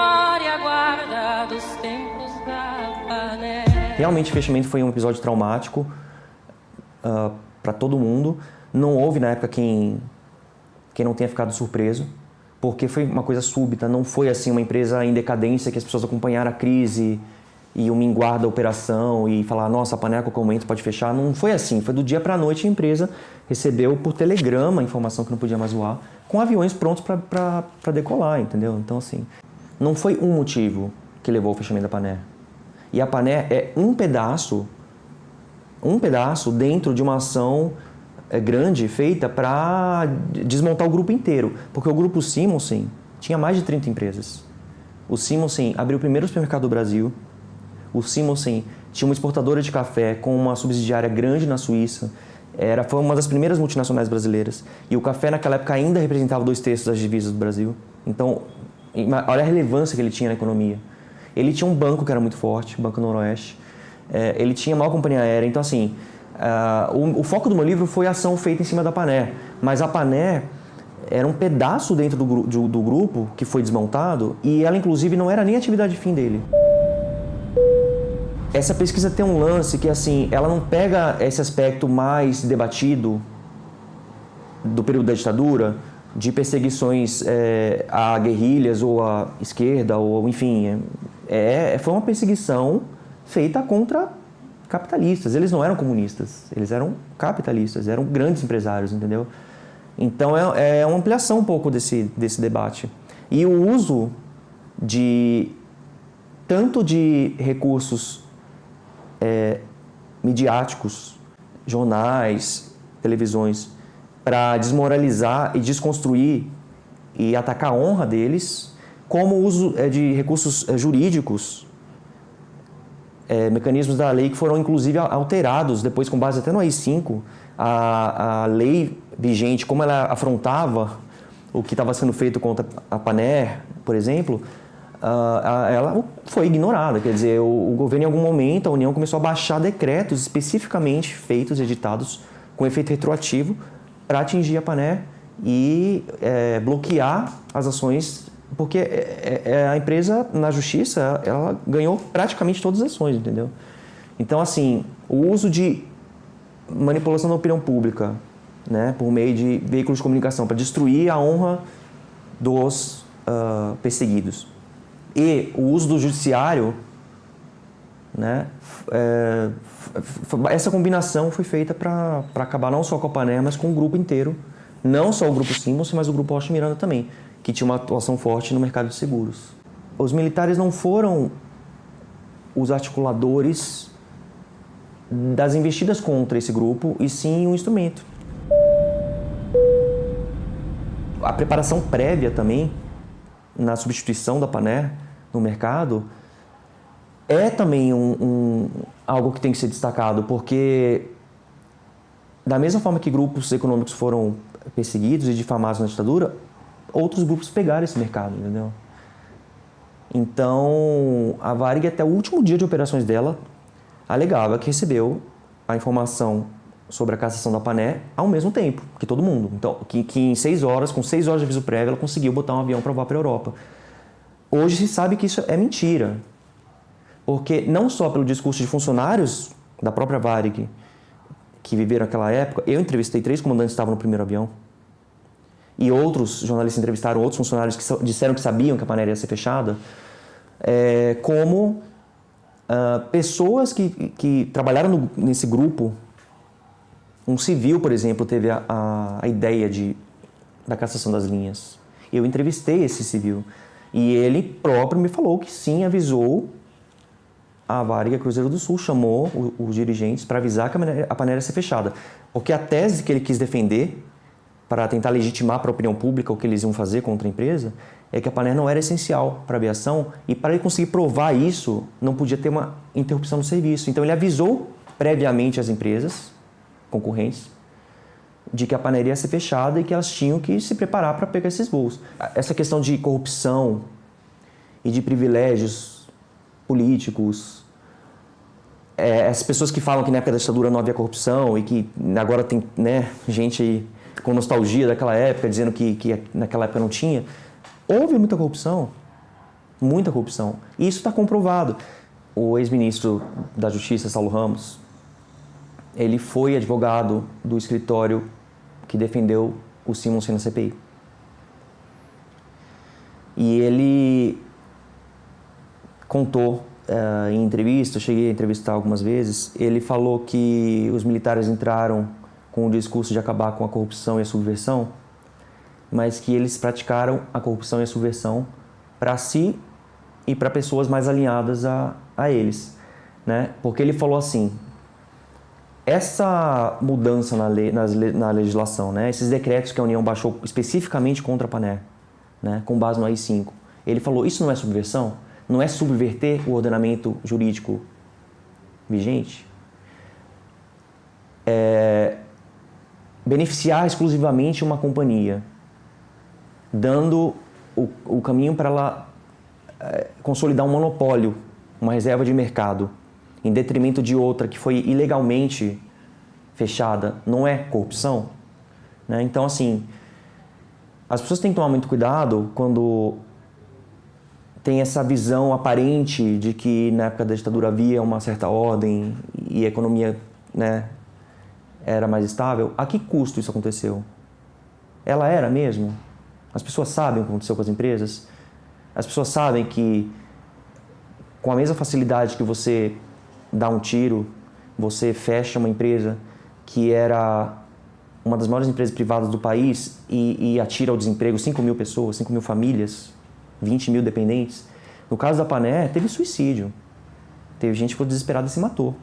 memória guarda dos tempos da Pané. Realmente o fechamento foi um episódio traumático para todo mundo. Não houve na época quem não tenha ficado surpreso, porque foi uma coisa súbita, não foi assim uma empresa em decadência que as pessoas acompanharam a crise e o minguar da operação e falar, nossa, a Pané a qualquer momento pode fechar. Não foi assim, foi do dia para a noite a empresa recebeu por telegrama a informação que não podia mais voar, com aviões prontos para decolar, entendeu? Então assim, não foi um motivo que levou ao fechamento da Pané. E a Pané é um pedaço dentro de uma ação grande feita para desmontar o grupo inteiro. Porque o grupo Simonsen tinha mais de 30 empresas. O Simonsen abriu o primeiro supermercado do Brasil. O Simonsen tinha uma exportadora de café com uma subsidiária grande na Suíça. Foi uma das primeiras multinacionais brasileiras. E o café naquela época ainda representava 2/3 das divisas do Brasil. Então, olha a relevância que ele tinha na economia. Ele tinha um banco que era muito forte, o Banco Noroeste. Ele tinha a maior companhia aérea. Então, assim, o foco do meu livro foi a ação feita em cima da Pané. Mas a Pané era um pedaço dentro do grupo que foi desmontado e ela, inclusive, não era nem a atividade fim dele. Essa pesquisa tem um lance que, assim, ela não pega esse aspecto mais debatido do período da ditadura, de perseguições a guerrilhas ou à esquerda, ou enfim. Foi uma perseguição feita contra capitalistas. Eles não eram comunistas, eles eram capitalistas, eram grandes empresários, entendeu? Então é uma ampliação um pouco desse debate. E o uso tanto de recursos midiáticos, jornais, televisões, para desmoralizar e desconstruir e atacar a honra deles, como o uso de recursos jurídicos, mecanismos da lei que foram inclusive alterados depois com base até no AI-5, a lei vigente, como ela afrontava o que estava sendo feito contra a Pané, por exemplo, ela foi ignorada. Quer dizer, o governo, em algum momento, a União começou a baixar decretos especificamente feitos, editados, com efeito retroativo, para atingir a Pané e bloquear as ações, porque a empresa, na justiça, ela ganhou praticamente todas as ações, entendeu? Então, assim, o uso de manipulação da opinião pública, né, por meio de veículos de comunicação, para destruir a honra dos perseguidos, e o uso do judiciário, né, essa combinação foi feita para acabar não só com a Pané, mas com o grupo inteiro, não só o grupo Simonsen, mas o grupo Rocha Miranda também, que tinha uma atuação forte no mercado de seguros. Os militares não foram os articuladores das investidas contra esse grupo, e sim um instrumento. A preparação prévia também, na substituição da Pané no mercado, é também algo que tem que ser destacado, porque da mesma forma que grupos econômicos foram perseguidos e difamados na ditadura, outros grupos pegaram esse mercado, entendeu? Então, a Varig, até o último dia de operações dela, alegava que recebeu a informação sobre a cassação da Pané ao mesmo tempo que todo mundo. Então, que em 6 horas, com 6 horas de aviso prévio, ela conseguiu botar um avião para voar para a Europa. Hoje se sabe que isso é mentira, porque não só pelo discurso de funcionários da própria Varig que viveram aquela época, eu entrevistei 3 comandantes que estavam no primeiro avião, e outros jornalistas entrevistaram outros funcionários que disseram que sabiam que a Pané ia ser fechada, como pessoas que trabalharam nesse grupo. Um civil, por exemplo, teve a ideia da cassação das linhas. Eu entrevistei esse civil e ele próprio me falou que sim, avisou a Varig, a Cruzeiro do Sul, chamou os dirigentes para avisar que a Pané ia ser fechada. Porque a tese que ele quis defender, para tentar legitimar para a opinião pública o que eles iam fazer contra a empresa, é que a Pané não era essencial para a aviação, e para ele conseguir provar isso, não podia ter uma interrupção do serviço. Então ele avisou previamente as empresas concorrentes de que a Pané ia ser fechada e que elas tinham que se preparar para pegar esses voos. Essa questão de corrupção e de privilégios políticos, as pessoas que falam que na época da ditadura não havia corrupção e que agora tem, né, gente aí com nostalgia daquela época dizendo que naquela época não tinha, houve muita corrupção. Muita corrupção. E isso está comprovado. O ex-ministro da Justiça, Saulo Ramos, ele foi advogado do escritório que defendeu o Simonsen na CPI. E ele contou em entrevista, eu cheguei a entrevistar algumas vezes, ele falou que os militares entraram com o discurso de acabar com a corrupção e a subversão, mas que eles praticaram a corrupção e a subversão para si e para pessoas mais alinhadas a eles, né? Porque ele falou assim, essa mudança na legislação, né? Esses decretos que a União baixou especificamente contra a Paner, né? Com base no AI-5, ele falou, isso não é subversão? Não é subverter o ordenamento jurídico vigente? É beneficiar exclusivamente uma companhia, dando o caminho para ela consolidar um monopólio, uma reserva de mercado, em detrimento de outra que foi ilegalmente fechada, não é corrupção? Né? Então, assim, as pessoas têm que tomar muito cuidado quando tem essa visão aparente de que na época da ditadura havia uma certa ordem e a economia, né, era mais estável. A que custo isso aconteceu? Ela era mesmo? As pessoas sabem o que aconteceu com as empresas? As pessoas sabem que com a mesma facilidade que você dá um tiro, você fecha uma empresa que era uma das maiores empresas privadas do país e atira ao desemprego 5 mil pessoas, 5 mil famílias, 20 mil dependentes. No caso da Paner, teve suicídio. Teve gente que ficou desesperada e se matou.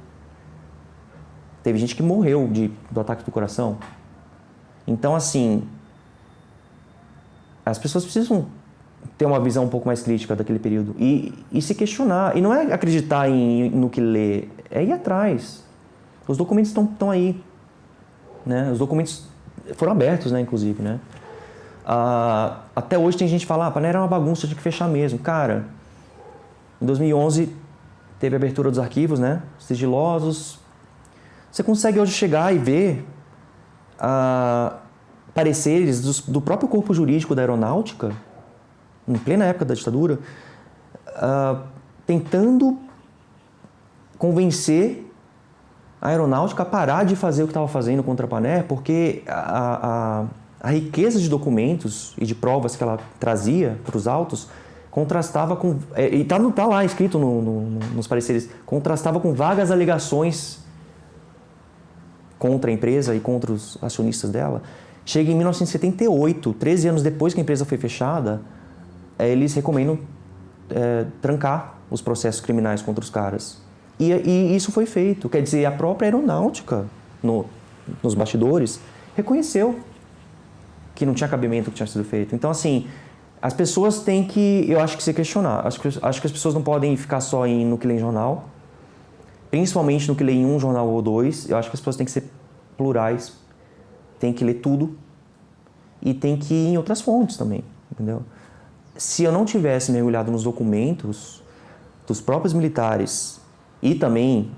Teve gente que morreu do ataque do coração. Então, assim, as pessoas precisam ter uma visão um pouco mais crítica daquele período e se questionar. E não é acreditar no que lê, é ir atrás. Os documentos estão aí. Né? Os documentos foram abertos, né, inclusive. Né? Até hoje tem gente que fala, a Paner era uma bagunça, tinha que fechar mesmo. Cara, em 2011 teve a abertura dos arquivos, né, sigilosos. Você consegue hoje chegar e ver pareceres do próprio corpo jurídico da aeronáutica, em plena época da ditadura, tentando convencer a aeronáutica a parar de fazer o que estava fazendo contra a Paner, porque a riqueza de documentos e de provas que ela trazia para os autos contrastava com... E tá lá escrito nos pareceres, contrastava com vagas alegações contra a empresa e contra os acionistas dela. Chega em 1978, 13 anos depois que a empresa foi fechada, eles recomendam trancar os processos criminais contra os caras. E isso foi feito. Quer dizer, a própria aeronáutica, nos bastidores, reconheceu que não tinha cabimento o que tinha sido feito. Então, assim, as pessoas têm que, eu acho que se questionar. Acho que as pessoas não podem ficar só no que lê em jornal, principalmente no que lê em um jornal ou dois. Eu acho que as pessoas têm que ser plurais, têm que ler tudo e têm que ir em outras fontes também, entendeu? Se eu não tivesse mergulhado nos documentos dos próprios militares e também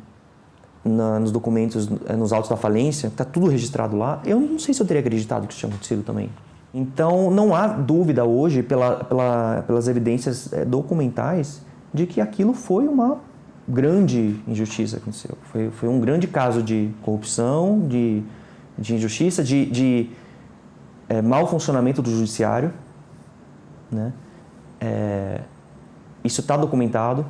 nos documentos, nos autos da falência, está tudo registrado lá, eu não sei se eu teria acreditado que isso tinha acontecido também. Então, não há dúvida hoje, pelas evidências documentais, de que aquilo foi uma grande injustiça que aconteceu. Foi um grande caso de corrupção, de injustiça, de mau funcionamento do judiciário, né? Isso está documentado.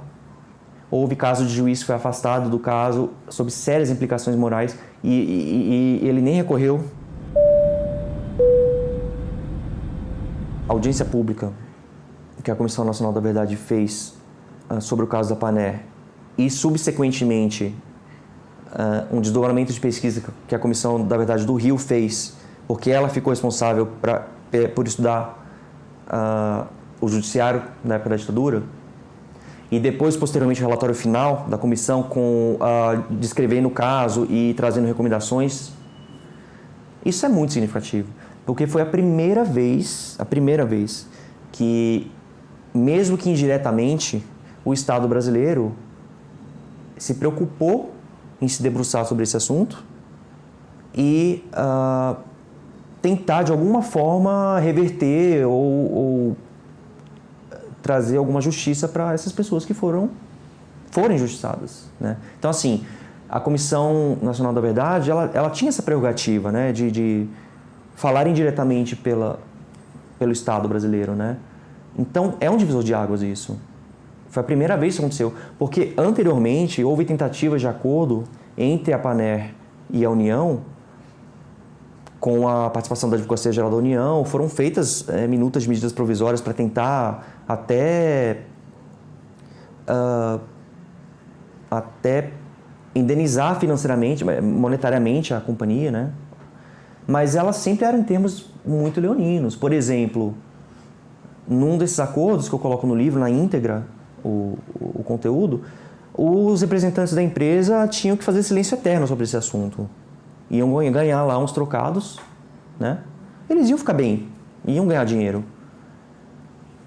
Houve caso de juiz que foi afastado do caso sob sérias implicações morais e ele nem recorreu. A audiência pública que a Comissão Nacional da Verdade fez sobre o caso da Paner e, subsequentemente, um desdobramento de pesquisa que a Comissão da Verdade do Rio fez, porque ela ficou responsável por estudar o judiciário na época da ditadura, e depois, posteriormente, o relatório final da comissão descrevendo o caso e trazendo recomendações. Isso é muito significativo, porque foi a primeira vez que, mesmo que indiretamente, o Estado brasileiro se preocupou em se debruçar sobre esse assunto e tentar, de alguma forma, reverter ou trazer alguma justiça para essas pessoas que forem injustiçadas, né? Então, assim, a Comissão Nacional da Verdade, ela tinha essa prerrogativa, né, de falar indiretamente pelo Estado brasileiro, né? Então, é um divisor de águas isso. Foi a primeira vez que isso aconteceu, porque anteriormente houve tentativas de acordo entre a Panair e a União, com a participação da Advocacia Geral da União, foram feitas minutas de medidas provisórias para tentar até indenizar financeiramente, monetariamente a companhia, né? Mas elas sempre eram em termos muito leoninos. Por exemplo, num desses acordos que eu coloco no livro, na íntegra, o conteúdo, os representantes da empresa tinham que fazer silêncio eterno sobre esse assunto. Iam ganhar lá uns trocados, né? Eles iam ficar bem, iam ganhar dinheiro.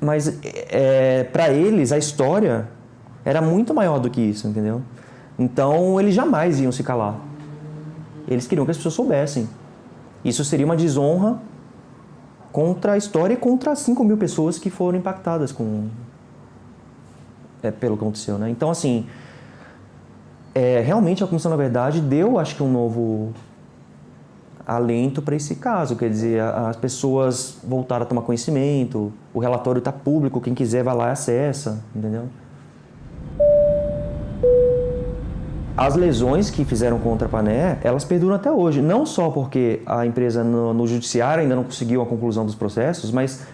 Mas para eles a história era muito maior do que isso, entendeu? Então eles jamais iam se calar. Eles queriam que as pessoas soubessem. Isso seria uma desonra contra a história e contra 5 mil pessoas que foram impactadas pelo que aconteceu, né? Então, assim, realmente a Comissão, na verdade, deu, acho que, um novo alento para esse caso. Quer dizer, as pessoas voltaram a tomar conhecimento, o relatório está público, quem quiser vai lá e acessa, entendeu? As lesões que fizeram contra a Panair, elas perduram até hoje. Não só porque a empresa no judiciário ainda não conseguiu a conclusão dos processos, mas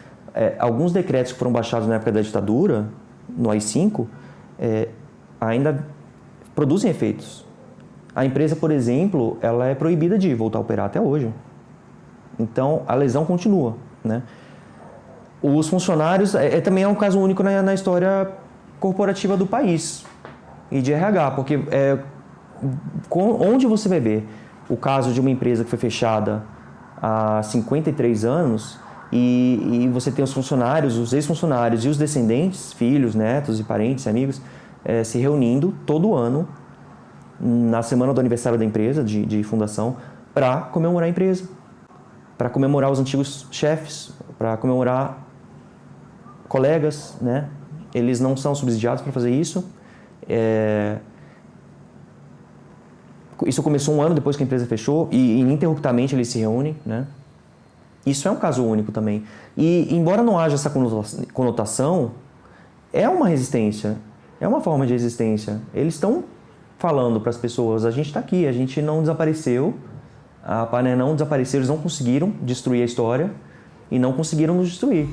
alguns decretos que foram baixados na época da ditadura, no AI-5, ainda produzem efeitos. A empresa, por exemplo, ela é proibida de voltar a operar até hoje. Então, a lesão continua, né? Os funcionários, também é um caso único na história corporativa do país e de RH, porque onde você vai ver o caso de uma empresa que foi fechada há 53 anos e você tem os funcionários, os ex-funcionários e os descendentes, filhos, netos e parentes, amigos, se reunindo todo ano na semana do aniversário da empresa, de fundação, para comemorar a empresa, para comemorar os antigos chefes, para comemorar colegas, né? Eles não são subsidiados para fazer isso. Isso começou um ano depois que a empresa fechou e ininterruptamente eles se reúnem, né? Isso é um caso único também. E, embora não haja essa conotação, é uma resistência, é uma forma de resistência. Eles estão falando para as pessoas, a gente está aqui, a gente não desapareceu, a Panair não desapareceu, eles não conseguiram destruir a história e não conseguiram nos destruir.